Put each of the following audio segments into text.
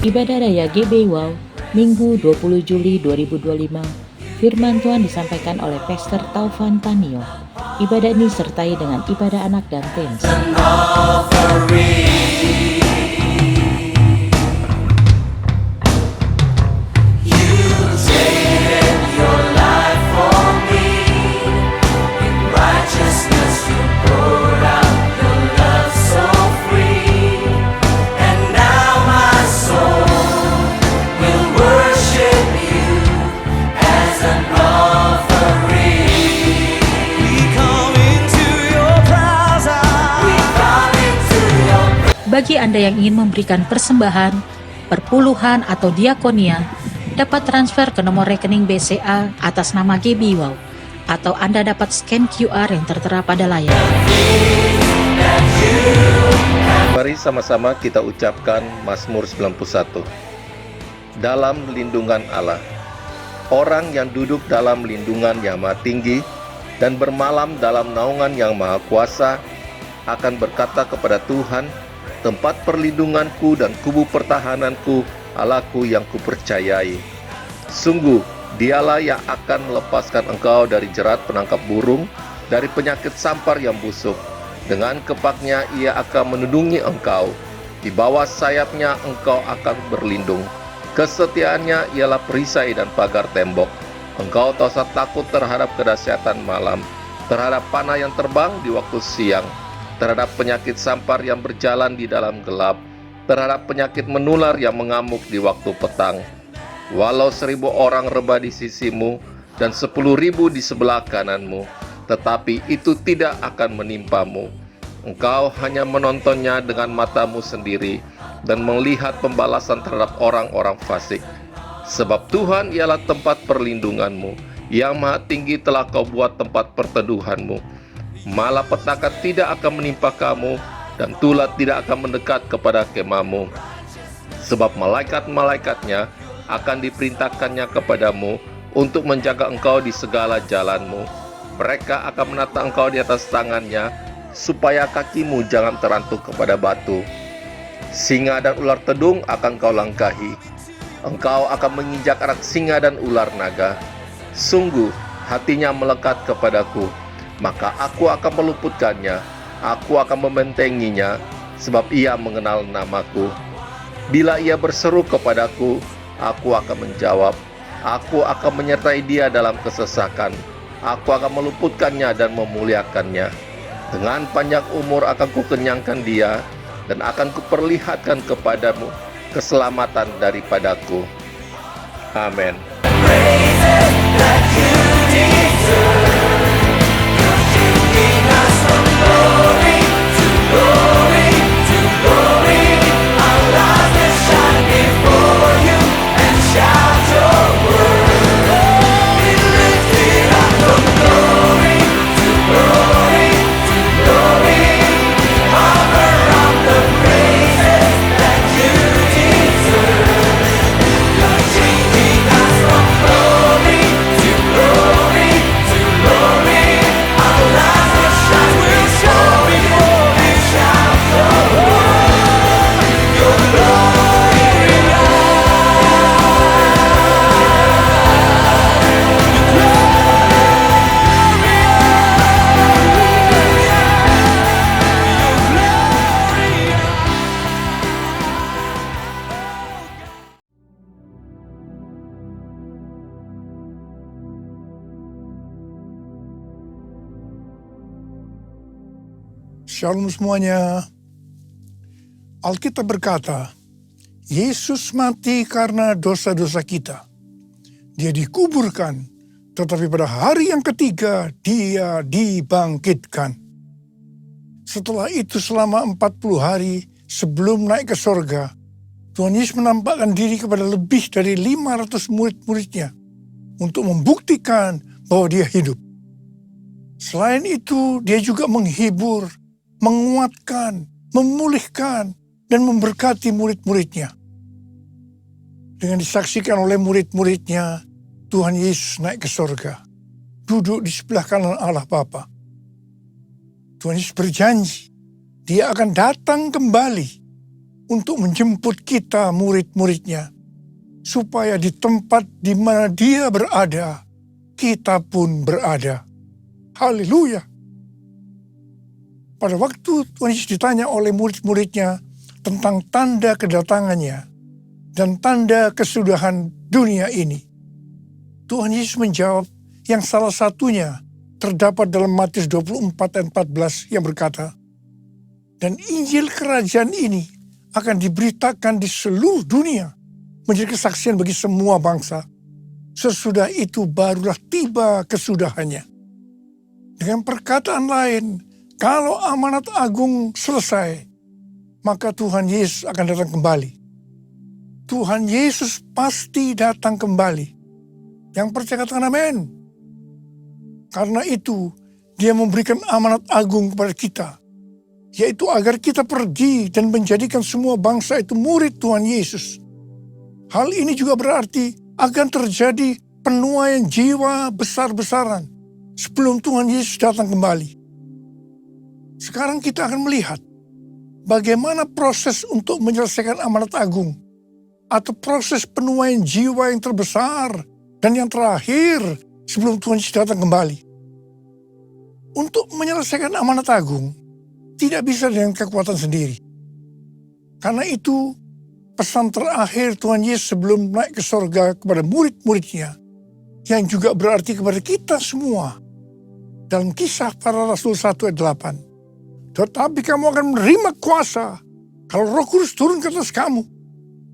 Ibadah Raya GBI Wow, Minggu 20 Juli 2025. Firman Tuhan disampaikan oleh Pastor Taufan Tanio. Ibadah ini disertai dengan ibadah anak dan teens. Bagi Anda yang ingin memberikan persembahan, perpuluhan atau diakonia, dapat transfer ke nomor rekening BCA atas nama GBI Wow, atau Anda dapat scan QR yang tertera pada layar. Mari sama-sama kita ucapkan Mazmur 91. Dalam lindungan Allah. Orang yang duduk dalam lindungan yang maha tinggi dan bermalam dalam naungan yang maha kuasa akan berkata kepada Tuhan, tempat perlindunganku dan kubu pertahananku, Allahku yang kupercayai. Sungguh, dialah yang akan melepaskan engkau dari jerat penangkap burung, dari penyakit sampar yang busuk. Dengan kepaknya ia akan melindungi engkau. Di bawah sayapnya engkau akan berlindung. Kesetiaannya ialah perisai dan pagar tembok. Engkau tak usah takut terhadap kedahsyatan malam, terhadap panah yang terbang di waktu siang, terhadap penyakit sampar yang berjalan di dalam gelap, terhadap penyakit menular yang mengamuk di waktu petang. Walau 1.000 orang rebah di sisimu dan 10.000 di sebelah kananmu, tetapi itu tidak akan menimpamu. Engkau hanya menontonnya dengan matamu sendiri dan melihat pembalasan terhadap orang-orang fasik. Sebab Tuhan ialah tempat perlindunganmu, yang maha tinggi telah kau buat tempat perteduhanmu. Malapetaka tidak akan menimpa kamu, dan tulah tidak akan mendekat kepada kemahmu. Sebab malaikat-malaikatnya akan diperintahkannya kepadamu untuk menjaga engkau di segala jalanmu. Mereka akan menata engkau di atas tangannya, supaya kakimu jangan terantuk kepada batu. Singa dan ular tedung akan kau langkahi. Engkau akan menginjak anak singa dan ular naga. Sungguh, hatinya melekat kepadaku, maka aku akan meluputkannya, aku akan membentenginya, sebab ia mengenal namaku. Bila ia berseru kepadaku, aku akan menjawab. Aku akan menyertai dia dalam kesesakan. Aku akan meluputkannya dan memuliakannya. Dengan panjang umur akan kukenyangkan dia, dan akan kuperlihatkan kepadamu keselamatan daripadaku. Amin. Shalom semuanya. Alkitab berkata, Yesus mati karena dosa-dosa kita. Dia dikuburkan, tetapi pada hari yang ketiga dia dibangkitkan. Setelah itu selama 40 hari sebelum naik ke sorga, Tuhan Yesus menampakkan diri kepada lebih dari 500 murid-muridnya untuk membuktikan bahwa dia hidup. Selain itu, dia juga menghibur, menguatkan, memulihkan, dan memberkati murid-muridnya. Dengan disaksikan oleh murid-muridnya, Tuhan Yesus naik ke sorga, duduk di sebelah kanan Allah Bapa. Tuhan Yesus berjanji, dia akan datang kembali untuk menjemput kita murid-muridnya, supaya di tempat di mana dia berada, kita pun berada. Haleluya. Pada waktu Tuhan Yesus ditanya oleh murid-muridnya tentang tanda kedatangannya dan tanda kesudahan dunia ini, Tuhan Yesus menjawab yang salah satunya terdapat dalam Matius 24 dan 14 yang berkata, dan Injil kerajaan ini akan diberitakan di seluruh dunia menjadi kesaksian bagi semua bangsa. Sesudah itu barulah tiba kesudahannya. Dengan perkataan lain, kalau amanat agung selesai, maka Tuhan Yesus akan datang kembali. Tuhan Yesus pasti datang kembali. Yang percaya katakan amin. Karena itu, dia memberikan amanat agung kepada kita, yaitu agar kita pergi dan menjadikan semua bangsa itu murid Tuhan Yesus. Hal ini juga berarti akan terjadi penuaian jiwa besar-besaran sebelum Tuhan Yesus datang kembali. Sekarang kita akan melihat bagaimana proses untuk menyelesaikan amanat agung atau proses penuaian jiwa yang terbesar dan yang terakhir sebelum Tuhan Yesus datang kembali. Untuk menyelesaikan amanat agung tidak bisa dengan kekuatan sendiri. Karena itu pesan terakhir Tuhan Yesus sebelum naik ke sorga kepada murid-muridnya, yang juga berarti kepada kita semua, dalam Kisah Para Rasul 1 ayat 8. Tetapi kamu akan menerima kuasa kalau Roh Kudus turun ke atas kamu,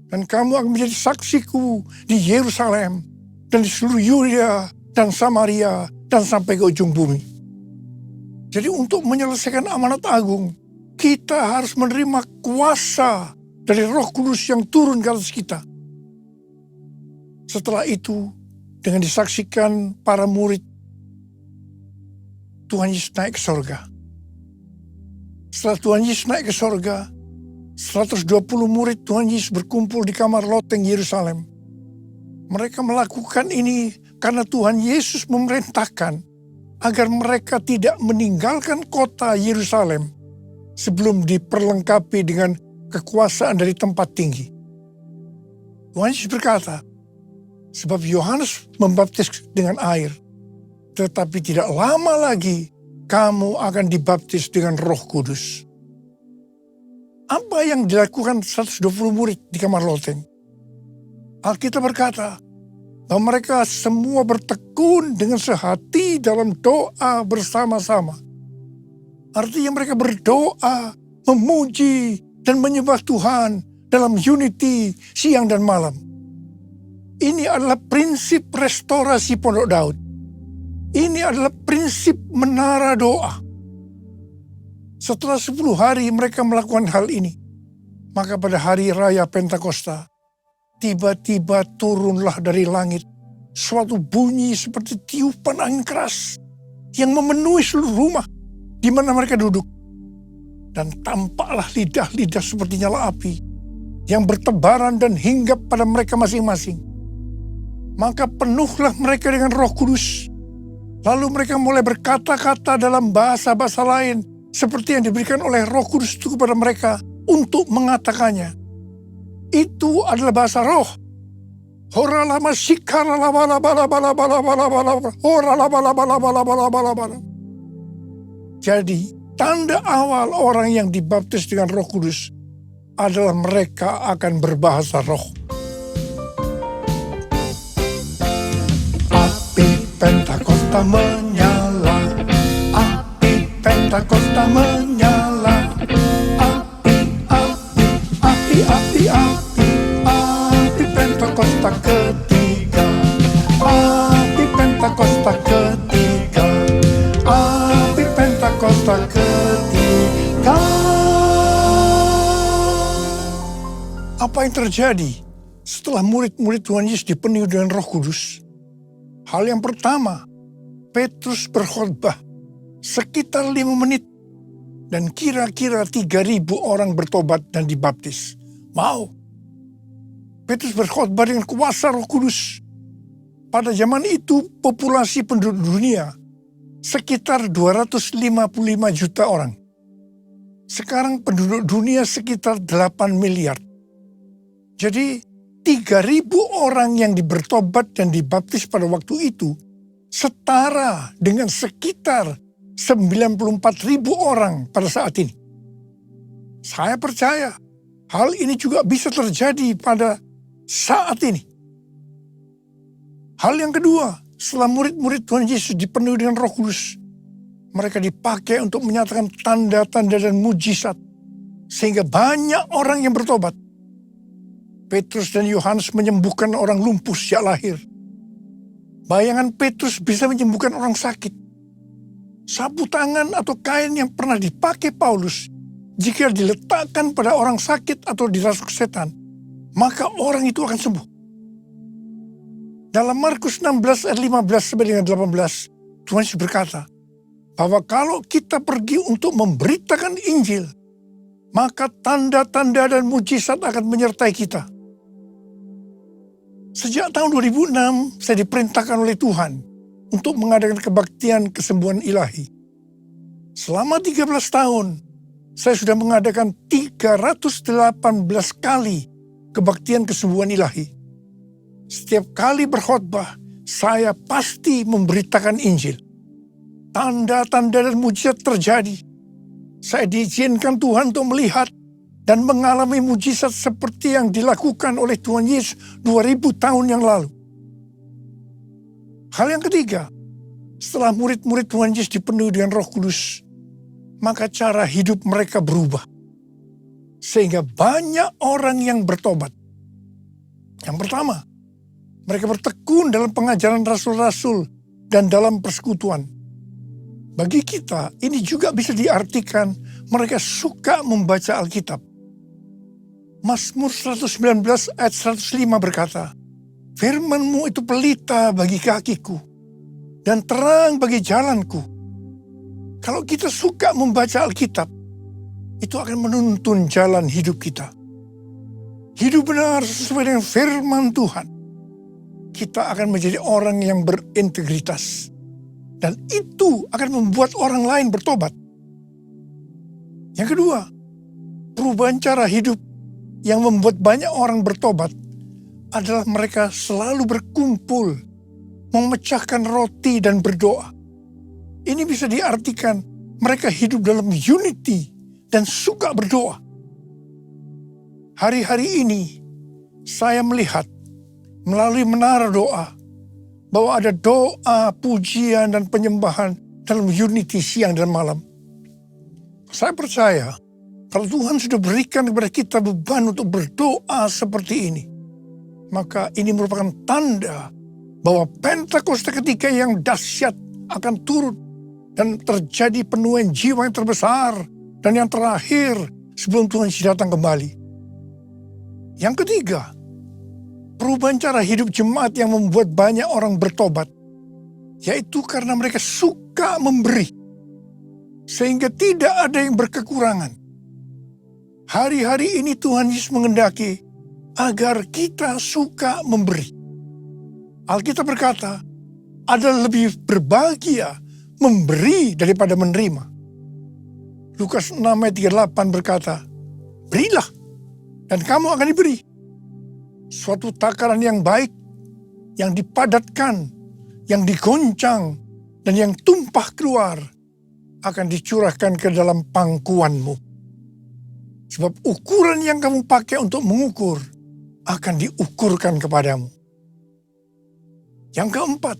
dan kamu akan menjadi saksiku di Yerusalem dan di seluruh Yudea dan Samaria dan sampai ke ujung bumi. Jadi untuk menyelesaikan amanat agung, kita harus menerima kuasa dari Roh Kudus yang turun ke atas kita. Setelah itu, dengan disaksikan para murid, Tuhan Yesus naik ke sorga. Setelah Tuhan Yesus naik ke sorga, 120 murid Tuhan Yesus berkumpul di kamar loteng Yerusalem. Mereka melakukan ini karena Tuhan Yesus memerintahkan agar mereka tidak meninggalkan kota Yerusalem sebelum diperlengkapi dengan kekuasaan dari tempat tinggi. Tuhan Yesus berkata, sebab Yohanes membaptis dengan air, tetapi tidak lama lagi kamu akan dibaptis dengan Roh Kudus. Apa yang dilakukan 120 murid di kamar loteng? Alkitab berkata bahwa mereka semua bertekun dengan sehati dalam doa bersama-sama. Artinya mereka berdoa, memuji, dan menyembah Tuhan dalam unity siang dan malam. Ini adalah prinsip restorasi Pondok Daud. Ini adalah prinsip menara doa. Setelah 10 hari mereka melakukan hal ini, maka pada hari raya Pentakosta, tiba-tiba turunlah dari langit suatu bunyi seperti tiupan angin keras yang memenuhi seluruh rumah di mana mereka duduk. Dan tampaklah lidah-lidah seperti nyala api yang bertebaran dan hinggap pada mereka masing-masing. Maka penuhlah mereka dengan Roh Kudus. Lalu mereka mulai berkata-kata dalam bahasa-bahasa lain seperti yang diberikan oleh Roh Kudus itu kepada mereka untuk mengatakannya. Itu adalah bahasa roh. Jadi, tanda awal orang yang dibaptis dengan Roh Kudus adalah mereka akan berbahasa roh. Api Pentakosta menyala, api Pentakosta menyala. Api Pentakosta ketiga, api Pentakosta ketiga, api Pentakosta ketiga. Apa yang terjadi setelah murid-murid Tuhan Yesus dipenuhi dengan Roh Kudus? Hal yang pertama, Petrus berkhotbah sekitar 5 menit dan kira-kira 3.000 orang bertobat dan dibaptis. Wow! Petrus berkhotbah dengan kuasa Roh Kudus. Pada zaman itu populasi penduduk dunia sekitar 255 juta orang. Sekarang penduduk dunia sekitar 8 miliar. Jadi 3.000 orang yang bertobat dan dibaptis pada waktu itu setara dengan sekitar 94.000 orang pada saat ini. Saya percaya hal ini juga bisa terjadi pada saat ini. Hal yang kedua, setelah murid-murid Tuhan Yesus dipenuhi dengan Roh Kudus, mereka dipakai untuk menyatakan tanda-tanda dan mujizat, sehingga banyak orang yang bertobat. Petrus dan Yohanes menyembuhkan orang lumpuh sejak lahir. Bayangan Petrus bisa menyembuhkan orang sakit. Sapu tangan atau kain yang pernah dipakai Paulus, jika diletakkan pada orang sakit atau dirasuk setan, maka orang itu akan sembuh. Dalam Markus 16 ayat 15 sampai dengan 18, Tuhan Yesus berkata, bahwa kalau kita pergi untuk memberitakan Injil, maka tanda-tanda dan mujizat akan menyertai kita. Sejak tahun 2006, saya diperintahkan oleh Tuhan untuk mengadakan kebaktian kesembuhan ilahi. Selama 13 tahun, saya sudah mengadakan 318 kali kebaktian kesembuhan ilahi. Setiap kali berkhotbah, saya pasti memberitakan Injil. Tanda-tanda dan mujizat terjadi. Saya diizinkan Tuhan untuk melihat dan mengalami mujizat seperti yang dilakukan oleh Tuhan Yesus 2000 tahun yang lalu. Hal yang ketiga, setelah murid-murid Tuhan Yesus dipenuhi dengan Roh Kudus, maka cara hidup mereka berubah. Sehingga banyak orang yang bertobat. Yang pertama, mereka bertekun dalam pengajaran rasul-rasul dan dalam persekutuan. Bagi kita, ini juga bisa diartikan mereka suka membaca Alkitab. Mazmur 119 ayat 105 berkata, "Firman-Mu itu pelita bagi kakiku dan terang bagi jalanku." Kalau kita suka membaca Alkitab, itu akan menuntun jalan hidup kita. Hidup benar sesuai dengan firman Tuhan. Kita akan menjadi orang yang berintegritas. Dan itu akan membuat orang lain bertobat. Yang kedua, perubahan cara hidup yang membuat banyak orang bertobat adalah mereka selalu berkumpul, memecahkan roti dan berdoa. Ini bisa diartikan mereka hidup dalam unity dan suka berdoa. Hari-hari ini saya melihat melalui menara doa bahwa ada doa, pujian, dan penyembahan dalam unity siang dan malam. Saya percaya, kalau Tuhan sudah berikan kepada kita beban untuk berdoa seperti ini, maka ini merupakan tanda bahwa Pentakosta ketiga yang dahsyat akan turun dan terjadi penuaian jiwa yang terbesar dan yang terakhir sebelum Tuhan Yesus datang kembali. Yang ketiga, perubahan cara hidup jemaat yang membuat banyak orang bertobat, yaitu karena mereka suka memberi, sehingga tidak ada yang berkekurangan. Hari-hari ini Tuhan Yesus mengendaki agar kita suka memberi. Alkitab berkata, ada lebih berbahagia memberi daripada menerima. Lukas 6 ayat 38 berkata, "Berilah, dan kamu akan diberi. Suatu takaran yang baik, yang dipadatkan, yang digoncang, dan yang tumpah keluar akan dicurahkan ke dalam pangkuanmu. Sebab ukuran yang kamu pakai untuk mengukur akan diukurkan kepadamu." Yang keempat,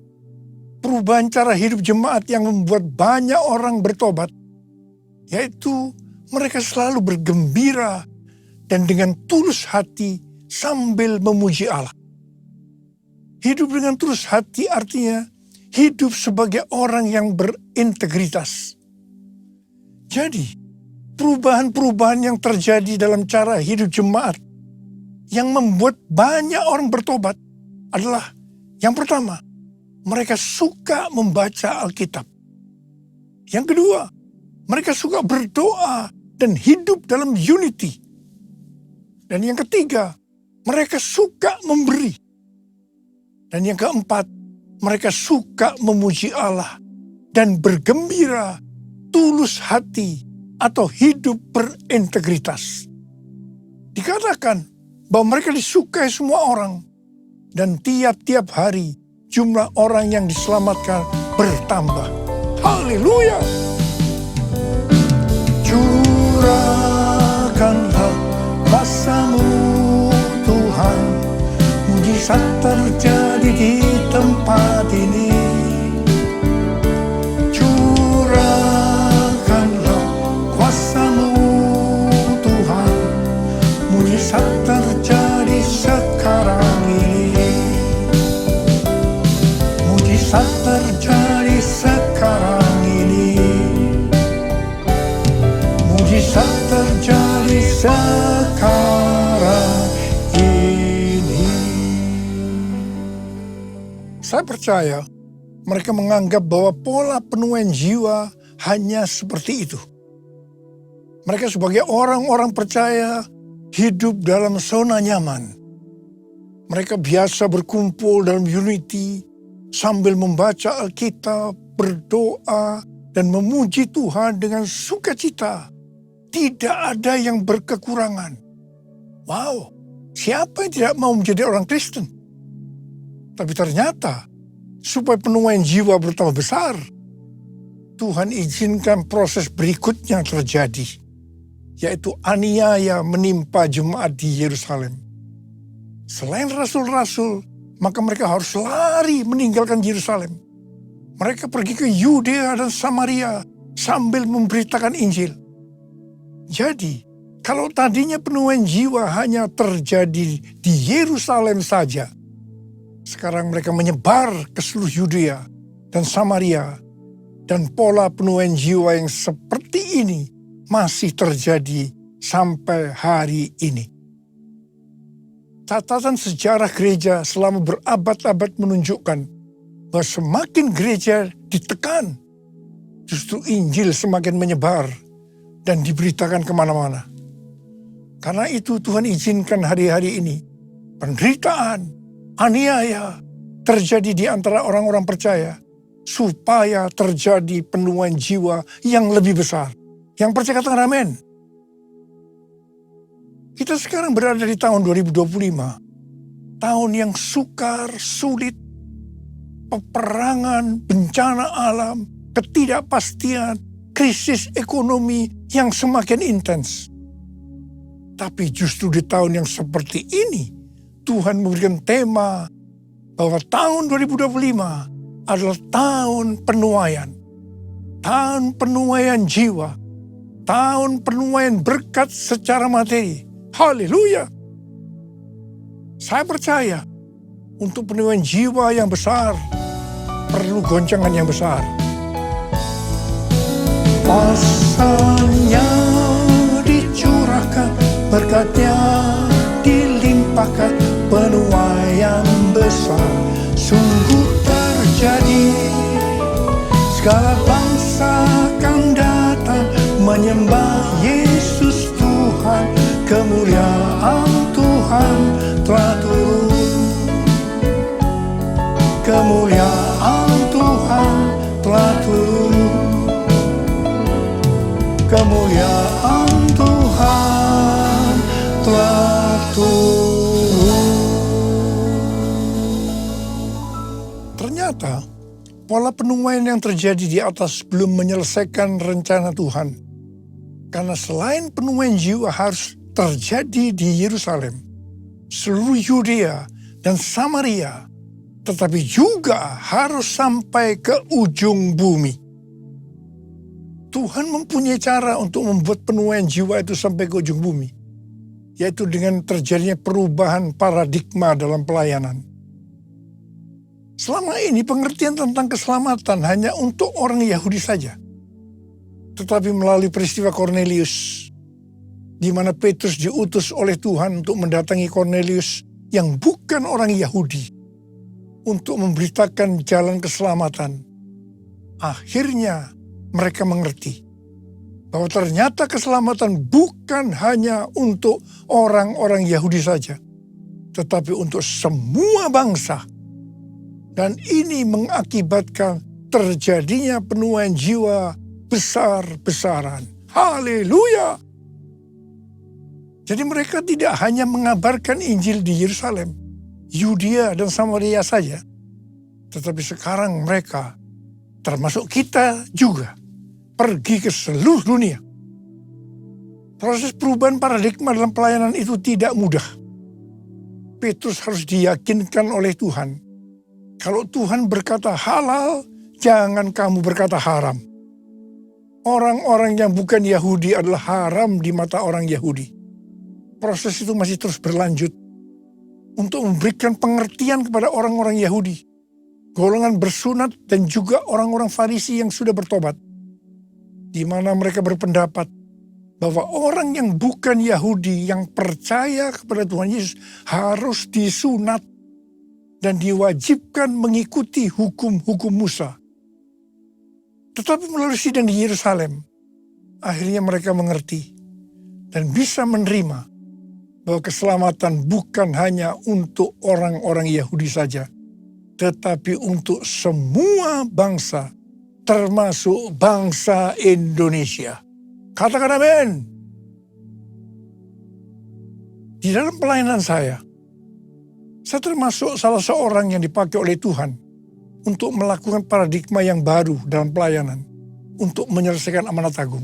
perubahan cara hidup jemaat yang membuat banyak orang bertobat, yaitu mereka selalu bergembira dan dengan tulus hati sambil memuji Allah. Hidup dengan tulus hati artinya hidup sebagai orang yang berintegritas. Jadi, perubahan-perubahan yang terjadi dalam cara hidup jemaat yang membuat banyak orang bertobat adalah yang pertama, mereka suka membaca Alkitab. Yang kedua, mereka suka berdoa dan hidup dalam unity. Dan yang ketiga, mereka suka memberi. Dan yang keempat, mereka suka memuji Allah dan bergembira, tulus hati, atau hidup berintegritas. Dikatakan bahwa mereka disukai semua orang, dan tiap-tiap hari jumlah orang yang diselamatkan bertambah. Haleluya! Curahkanlah kuasa-Mu Tuhan, mujizat terjadi di tempat ini. Curahkanlah kuasa-Mu Tuhan, mujizat terjadi sekarang ini. Mujizat terjadi sekarang ini. Mujizat terjadi sekarang ini. Saya percaya mereka menganggap bahwa pola penuaian jiwa hanya seperti itu. Mereka sebagai orang-orang percaya hidup dalam zona nyaman. Mereka biasa berkumpul dalam unity sambil membaca Alkitab, berdoa, dan memuji Tuhan dengan sukacita. Tidak ada yang berkekurangan. Wow, siapa yang tidak mau menjadi orang Kristen? Tapi ternyata, supaya penuaian jiwa bertambah besar, Tuhan izinkan proses berikutnya terjadi, yaitu aniaya menimpa jemaat di Yerusalem. Selain rasul-rasul, maka mereka harus lari meninggalkan Yerusalem. Mereka pergi ke Yudea dan Samaria sambil memberitakan Injil. Jadi, kalau tadinya penuaian jiwa hanya terjadi di Yerusalem saja, sekarang mereka menyebar ke seluruh Yudea dan Samaria, dan pola penuaian jiwa yang seperti ini masih terjadi sampai hari ini. Catatan sejarah gereja selama berabad-abad menunjukkan bahwa semakin gereja ditekan, justru Injil semakin menyebar dan diberitakan kemana-mana. Karena itu Tuhan izinkan hari-hari ini penderitaan, aniaya terjadi di antara orang-orang percaya, supaya terjadi penuaian jiwa yang lebih besar. Yang percaya katakan amin. Kita sekarang berada di tahun 2025. Tahun yang sukar, sulit, peperangan, bencana alam, ketidakpastian, krisis ekonomi yang semakin intens. Tapi justru di tahun yang seperti ini, Tuhan memberikan tema bahwa tahun 2025 adalah tahun penuaian. Tahun penuaian jiwa. Tahun penuaian berkat secara materi. Haleluya. Saya percaya untuk penuaian jiwa yang besar perlu goncangan yang besar. Kuasanya dicurahkan, berkatnya dilimpahkan, penuaian besar sungguh terjadi. Segala bangsa akan datang menyembah Yesus Tuhan, kemuliaan Tuhan telah turun. Kemuliaan Tuhan telah turun. Kemuliaan Tuhan telah turun. Ternyata pola penuaian yang terjadi di atas belum menyelesaikan rencana Tuhan. Karena selain penuaian jiwa harus terjadi di Yerusalem, seluruh Yudea dan Samaria, tetapi juga harus sampai ke ujung bumi. Tuhan mempunyai cara untuk membuat penuaian jiwa itu sampai ke ujung bumi, yaitu dengan terjadinya perubahan paradigma dalam pelayanan. Selama ini pengertian tentang keselamatan hanya untuk orang Yahudi saja. Tetapi melalui peristiwa Kornelius, di mana Petrus diutus oleh Tuhan untuk mendatangi Kornelius yang bukan orang Yahudi, untuk memberitakan jalan keselamatan. Akhirnya mereka mengerti bahwa ternyata keselamatan bukan hanya untuk orang-orang Yahudi saja, tetapi untuk semua bangsa. Dan ini mengakibatkan terjadinya penuaian jiwa besar-besaran. Haleluya! Jadi mereka tidak hanya mengabarkan Injil di Yerusalem, Yudea dan Samaria saja, tetapi sekarang mereka, termasuk kita juga, pergi ke seluruh dunia. Proses perubahan paradigma dalam pelayanan itu tidak mudah. Petrus harus diyakinkan oleh Tuhan. Kalau Tuhan berkata halal, jangan kamu berkata haram. Orang-orang yang bukan Yahudi adalah haram di mata orang Yahudi. Proses itu masih terus berlanjut untuk memberikan pengertian kepada orang-orang Yahudi, golongan bersunat dan juga orang-orang Farisi yang sudah bertobat, di mana mereka berpendapat bahwa orang yang bukan Yahudi yang percaya kepada Tuhan Yesus harus disunat dan diwajibkan mengikuti hukum-hukum Musa. Tetapi melalui sidang di Yerusalem, akhirnya mereka mengerti dan bisa menerima bahwa keselamatan bukan hanya untuk orang-orang Yahudi saja, tetapi untuk semua bangsa, termasuk bangsa Indonesia. Katakan amin. Di dalam pelayanan saya termasuk salah seorang yang dipakai oleh Tuhan untuk melakukan paradigma yang baru dalam pelayanan, untuk menyelesaikan amanat agung.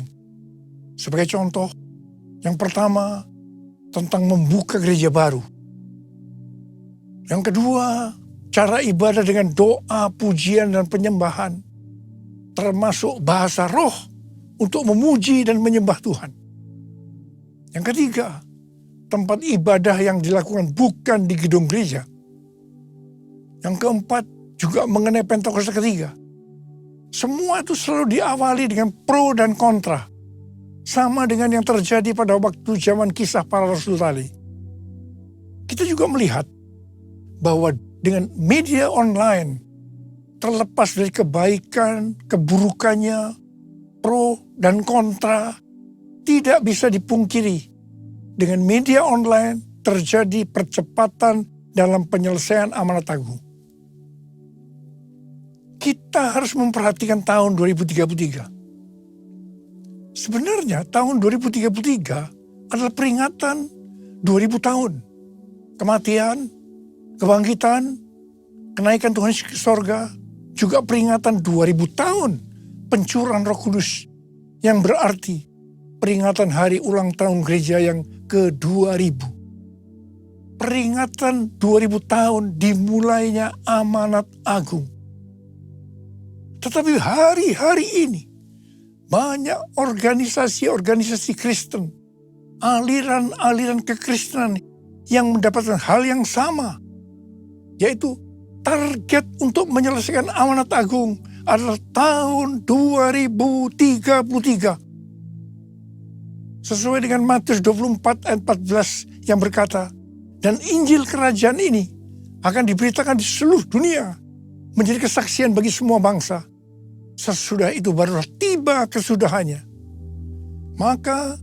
Sebagai contoh, yang pertama, tentang membuka gereja baru. Yang kedua, cara ibadah dengan doa, pujian, dan penyembahan, termasuk bahasa roh untuk memuji dan menyembah Tuhan. Yang ketiga, tempat ibadah yang dilakukan bukan di gedung gereja. Yang keempat, juga mengenai Pentakosta ketiga. Semua itu selalu diawali dengan pro dan kontra. Sama dengan yang terjadi pada waktu zaman kisah para rasul tadi. Kita juga melihat bahwa dengan media online, terlepas dari kebaikan, keburukannya, pro dan kontra, tidak bisa dipungkiri. Dengan media online terjadi percepatan dalam penyelesaian amanat agung. Kita harus memperhatikan tahun 2033. Sebenarnya tahun 2033 adalah peringatan 2000 tahun. Kematian, kebangkitan, kenaikan Tuhan Yesus ke sorga, juga peringatan 2000 tahun pencurahan Roh Kudus, yang berarti peringatan hari ulang tahun gereja yang ke-2000. Peringatan 2000 tahun dimulainya amanat agung. Tetapi hari-hari ini banyak organisasi-organisasi Kristen, aliran-aliran kekristenan yang mendapatkan hal yang sama, yaitu target untuk menyelesaikan amanat agung adalah tahun 2033. Sesuai dengan Matius 24 ayat 14 yang berkata, dan Injil Kerajaan ini akan diberitakan di seluruh dunia, menjadi kesaksian bagi semua bangsa. Sesudah itu barulah tiba kesudahannya. Maka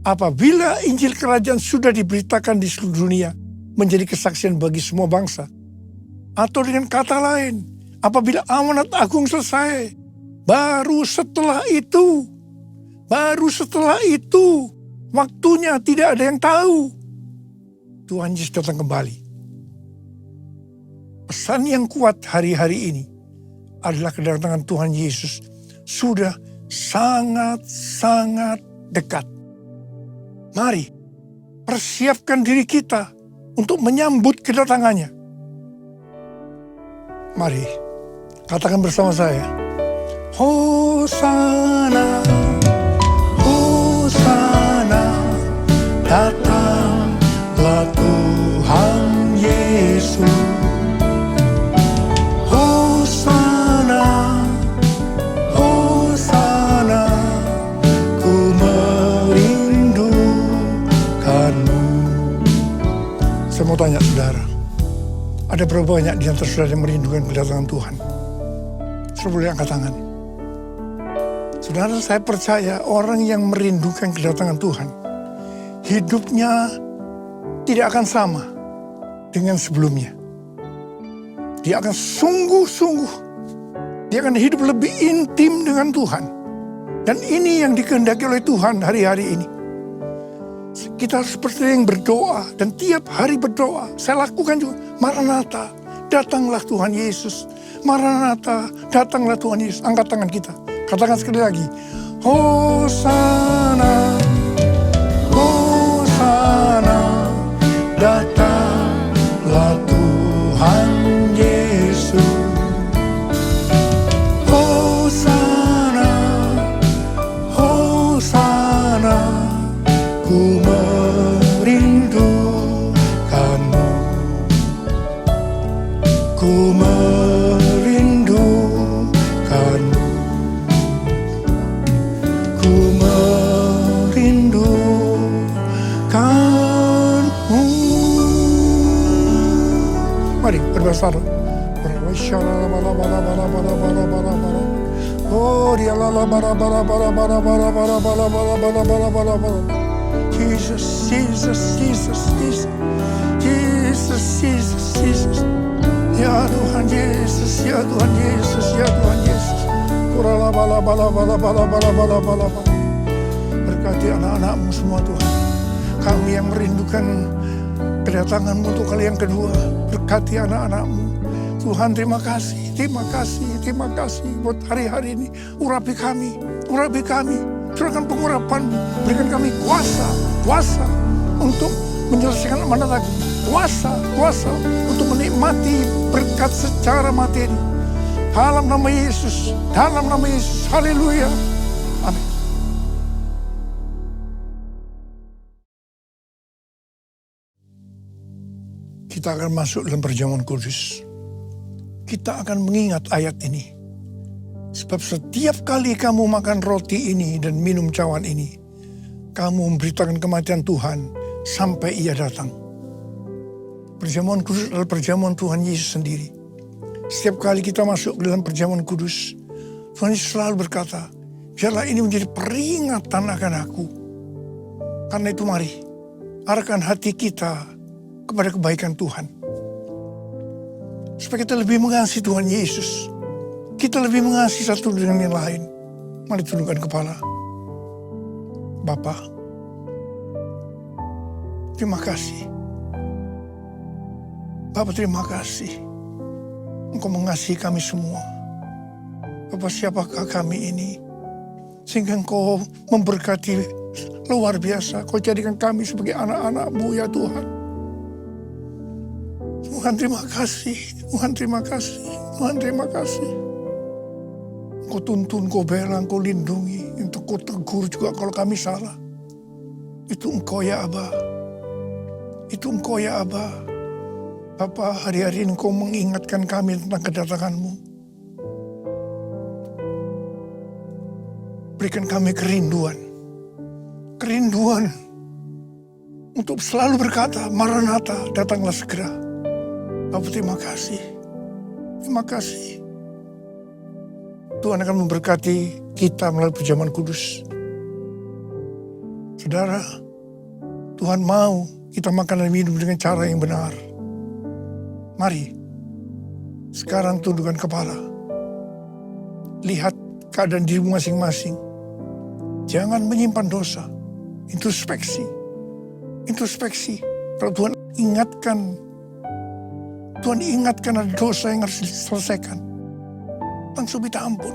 apabila Injil Kerajaan sudah diberitakan di seluruh dunia, menjadi kesaksian bagi semua bangsa. Atau dengan kata lain, apabila amanat agung selesai, baru setelah itu, waktunya tidak ada yang tahu, Tuhan Yesus datang kembali. Pesan yang kuat hari-hari ini adalah kedatangan Tuhan Yesus sudah sangat-sangat dekat. Mari persiapkan diri kita untuk menyambut kedatangannya. Mari katakan bersama saya, Hosana, Hosana, datanglah Tuhan Yesus. Saya mau tanya saudara, ada berapa banyak di antara saudara yang merindukan kedatangan Tuhan? Saudara boleh angkat tangan. Saudara, saya percaya orang yang merindukan kedatangan Tuhan, hidupnya tidak akan sama dengan sebelumnya. Dia akan sungguh-sungguh, dia akan hidup lebih intim dengan Tuhan. Dan ini yang dikehendaki oleh Tuhan hari-hari ini. Kita harus seperti yang berdoa dan tiap hari berdoa. Saya lakukan juga. Maranatha, datanglah Tuhan Yesus. Maranatha, datanglah Tuhan Yesus. Angkat tangan kita. Katakan sekali lagi. Hosana, Hosana, datanglah Tuhan Yesus. Hosana, Hosana, ku merindukanmu, ku merindukanmu, ku merindukanmu. Mari berbahasa. Oh, dia la bara bara bara bara bara bara bara bara bara bara bara bara. Jesus, Jesus, Jesus, Jesus, Jesus, Jesus, Jesus. Ya Tuhan Yesus, ya Tuhan Yesus, ya Tuhan Yesus. Kurala bala bala bala bala bala bala bala bala. Berkati anak-anakmu semua Tuhan. Kami yang merindukan kedatanganmu untuk kali yang kedua. Berkati anak-anakmu. Tuhan terima kasih, terima kasih, terima kasih buat hari-hari ini. Urapi kami, urapi kami. Curahkan pengurapan, berikan kami kuasa, kuasa untuk menyelesaikan amanat lagi. Kuasa, kuasa untuk menikmati berkat secara materi. Dalam nama Yesus, dalam nama Yesus, haleluya. Amin. Kita akan masuk dalam perjamuan kudus. Kita akan mengingat ayat ini. Sebab setiap kali kamu makan roti ini dan minum cawan ini, kamu memberitakan kematian Tuhan sampai ia datang. Perjamuan kudus adalah perjamuan Tuhan Yesus sendiri. Setiap kali kita masuk ke dalam perjamuan kudus, Tuhan Yesus selalu berkata, biarlah ini menjadi peringatan akan aku. Karena itu mari, arahkan hati kita kepada kebaikan Tuhan. Supaya kita lebih mengasihi Tuhan Yesus. Kita lebih mengasihi satu dengan yang lain. Mari tundukkan kepala. Bapa, terima kasih. Bapa, terima kasih. Engkau mengasihi kami semua. Bapa, siapakah kami ini? Sehingga Engkau memberkati luar biasa. Kau jadikan kami sebagai anak-anak-Mu ya Tuhan. Tuhan terima kasih, Tuhan terima kasih, Tuhan terima kasih. Kau tuntun, kau bela, kau lindungi, untuk kau tegur juga kalau kami salah. Itu Engkau ya Aba, itu Engkau ya Aba. Bapa, hari-hari ini Engkau mengingatkan kami tentang kedatangan-Mu. Berikan kami kerinduan, kerinduan untuk selalu berkata, Maranatha, datanglah segera. Bapak terima kasih, terima kasih. Tuhan akan memberkati kita melalui perjamuan kudus. Saudara, Tuhan mau kita makan dan minum dengan cara yang benar. Mari, sekarang tundukkan kepala. Lihat keadaan dirimu masing-masing. Jangan menyimpan dosa. Introspeksi. Introspeksi. Kalau Tuhan ingatkan, Tuhan ingatkan ada dosa yang harus diselesaikan. Langsung minta ampun.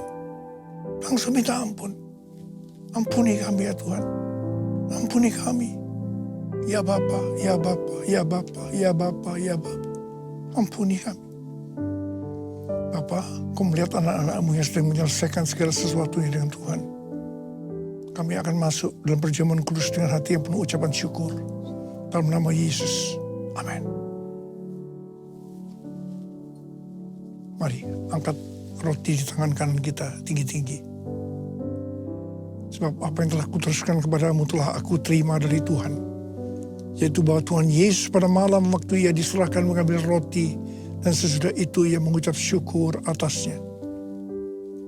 Langsung minta ampun. Ampuni kami ya Tuhan. Ampuni kami. Ya Bapa, ya Bapa, ya Bapa, ya Bapa, ya Bapa. Ampuni kami. Bapa, Kau melihat anak-anak-Mu yang sedang menyelesaikan segala sesuatunya dengan Tuhan. Kami akan masuk dalam perjamuan kudus dengan hati yang penuh ucapan syukur. Dalam nama Yesus. Amin. Mari, angkat roti di tangan kanan kita tinggi-tinggi. Sebab apa yang telah kuteruskan kepadamu telah aku terima dari Tuhan. Yaitu bahwa Tuhan Yesus pada malam waktu ia diserahkan mengambil roti. Dan sesudah itu ia mengucap syukur atasnya.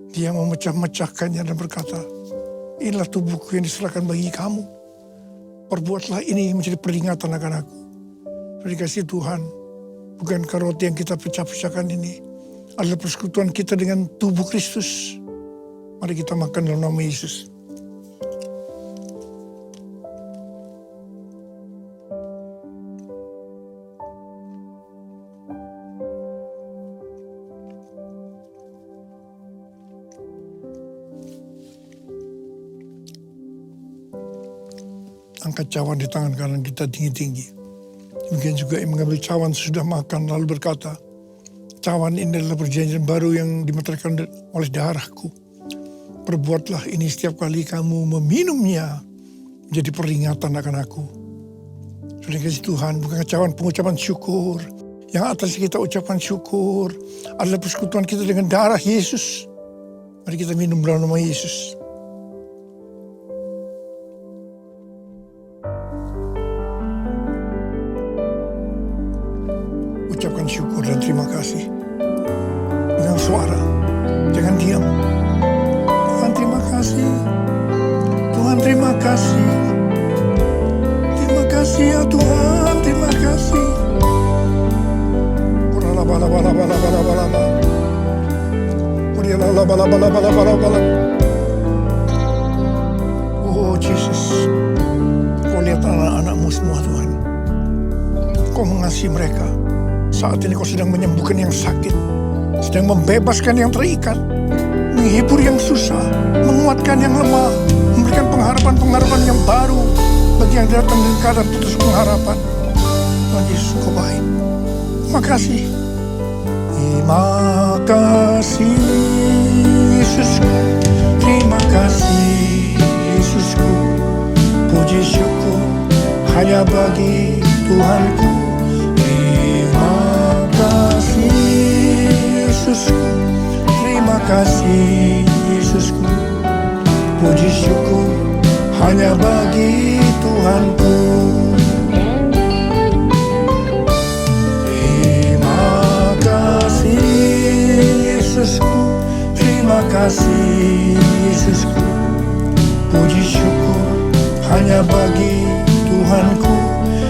Dia memecah-mecahkannya dan berkata, inilah tubuhku yang diserahkan bagi kamu. Perbuatlah ini menjadi peringatan akan aku. Dikasih Tuhan, bukankah roti yang kita pecah-pecahkan ini adalah persekutuan kita dengan tubuh Kristus. Mari kita makan dalam nama Yesus. mengangkat cawan di tangan kanan kita tinggi-tinggi. Demikian juga yang mengambil cawan sesudah makan lalu berkata, cawan ini adalah perjanjian baru yang dimeteraikan oleh darahku. Perbuatlah ini setiap kali kamu meminumnya, menjadi peringatan akan aku. Sudah kasih Tuhan, bukan cawan pengucapan syukur. Yang atas kita ucapkan syukur adalah persekutuan kita dengan darah Yesus. Mari kita minum dalam nama Yesus. Ucapkan syukur dan terima kasih dengan suara, jangan diam. Tuhan terima kasih, Tuhan terima kasih, terima kasih ya Tuhan, terima kasih. Oh Jesus, Kau lihat anak-anakmu semua Tuhan. Kau mengasihi mereka. Saat ini Kau sedang menyembuhkan yang sakit, sedang membebaskan yang terikat, menghibur yang susah, menguatkan yang lemah, memberikan pengharapan-pengharapan yang baru bagi yang datang dengan keadaan putus pengharapan. Tuhan Yesus, Kau baik. Terima kasih. Terima kasih Yesusku, terima kasih Yesusku. Puji syukur hanya bagi Tuhanku. Terima kasih Yesusku, terima kasih Yesusku. Puji syukur hanya bagi Tuhanku. Yesusku, terima kasih Yesusku. Puji syukur hanya bagi Tuhanku.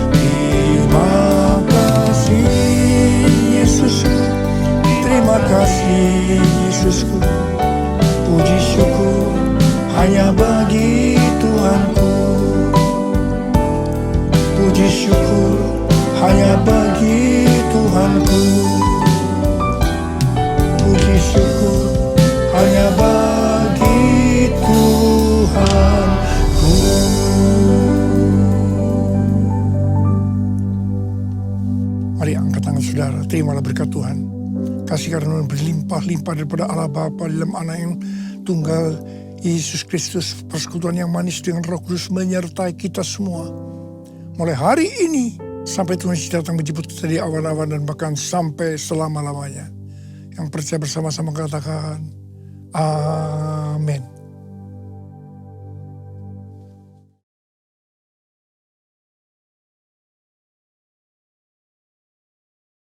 Terima kasih Yesusku, terima kasih Yesusku. Puji syukur hanya bagi Tuhanku. Puji syukur hanya bagi Tuhanku. Puji syukur hanya bagi Tuhanku. Mari angkat tangan saudara, terimalah berkat Tuhan. Kasih karunia berlimpah-limpah daripada Allah Bapa dalam Anak yang tunggal Yesus Kristus. Persekutuan yang manis dengan Roh Kudus menyertai kita semua. Mulai hari ini sampai Tuhan Yesus datang menjemput kita di awan-awan dan bahkan sampai selama-lamanya. Yang percaya bersama-sama katakan amin.